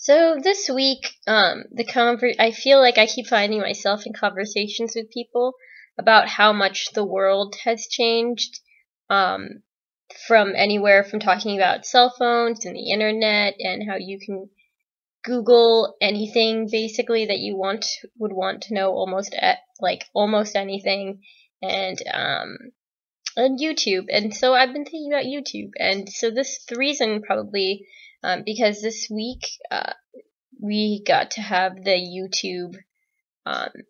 So this week, I feel like I keep finding myself in conversations with people about how much the world has changed, um, from anywhere from talking about cell phones and the internet and how you can Google anything basically that you would want to know almost anything, and YouTube. And so I've been thinking about YouTube, and so the reason probably because this week we got to have the YouTube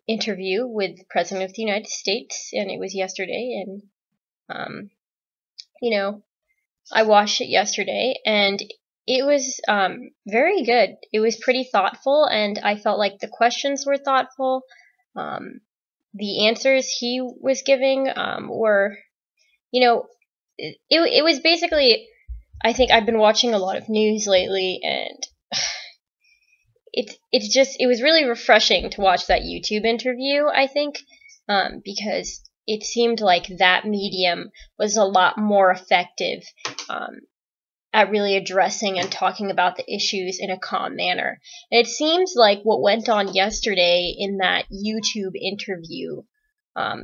interview with the President of the United States, and it was yesterday. And um, you know, I watched it yesterday, and it was very good. It was pretty thoughtful, and I felt like the questions were thoughtful. The answers he was giving were, it was basically. I think I've been watching a lot of news lately, and it was really refreshing to watch that YouTube interview, I think, because it seemed like that medium was a lot more effective at really addressing and talking about the issues in a calm manner. And it seems like what went on yesterday in that YouTube interview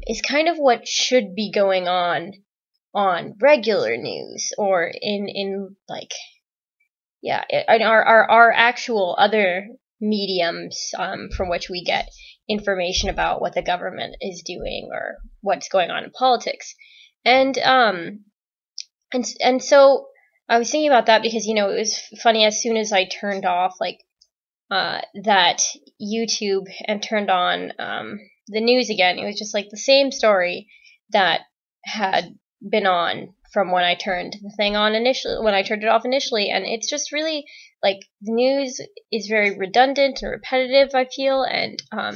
is kind of what should be going on regular news, or in our actual other mediums from which we get information about what the government is doing or what's going on in politics. And so I was thinking about that because it was funny. As soon as I turned off that YouTube and turned on the news again, it was just like the same story that had been on from when I turned it off initially, and it's just really like the news is very redundant and repetitive, I feel. And I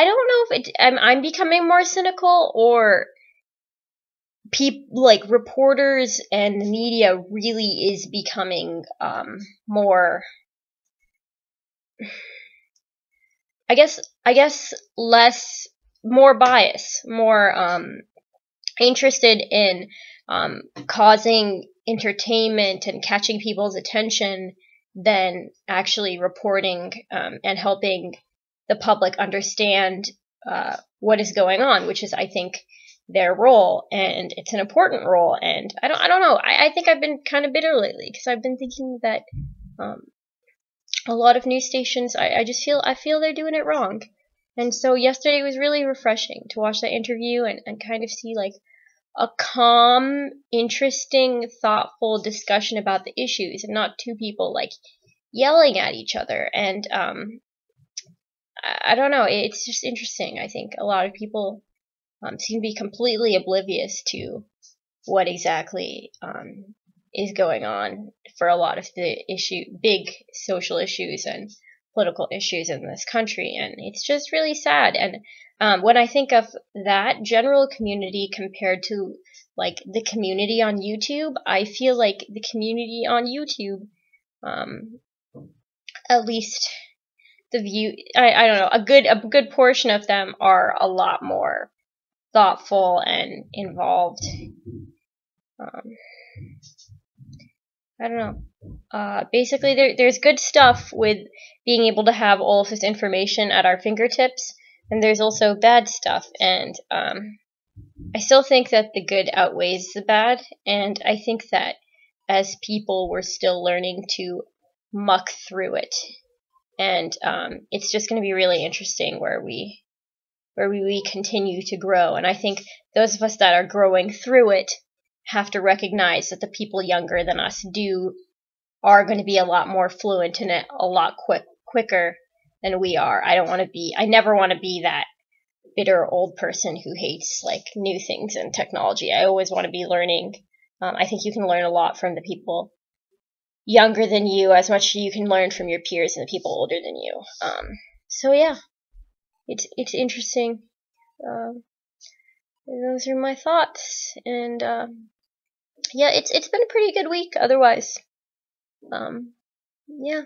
don't know if I'm becoming more cynical, or reporters and the media really is becoming more, I guess more bias, more interested in causing entertainment and catching people's attention than actually reporting and helping the public understand what is going on, which is, I think, their role, and it's an important role. And I don't know. I think I've been kind of bitter lately because I've been thinking that a lot of news stations, I feel they're doing it wrong. And so yesterday was really refreshing to watch that interview and kind of see like a calm, interesting, thoughtful discussion about the issues, and not two people like yelling at each other. And I don't know, it's just interesting. I think a lot of people seem to be completely oblivious to what exactly is going on for a lot of the big social issues and political issues in this country, and it's just really sad. And when I think of that general community compared to like the community on YouTube, I feel like the community on YouTube, at least I don't know, a good portion of them are a lot more thoughtful and involved. I don't know. Basically, there's good stuff with being able to have all of this information at our fingertips, and there's also bad stuff. And I still think that the good outweighs the bad, and I think that as people, we're still learning to muck through it. And it's just going to be really interesting where we continue to grow. And I think those of us that are growing through it have to recognize that the people younger than us are going to be a lot more fluent in it a lot quicker than we are. I never want to be that bitter old person who hates like new things and technology. I always want to be learning. I think you can learn a lot from the people younger than you as much as you can learn from your peers and the people older than you. So yeah, it's interesting. Those are my thoughts, and yeah, it's been a pretty good week otherwise. Yeah.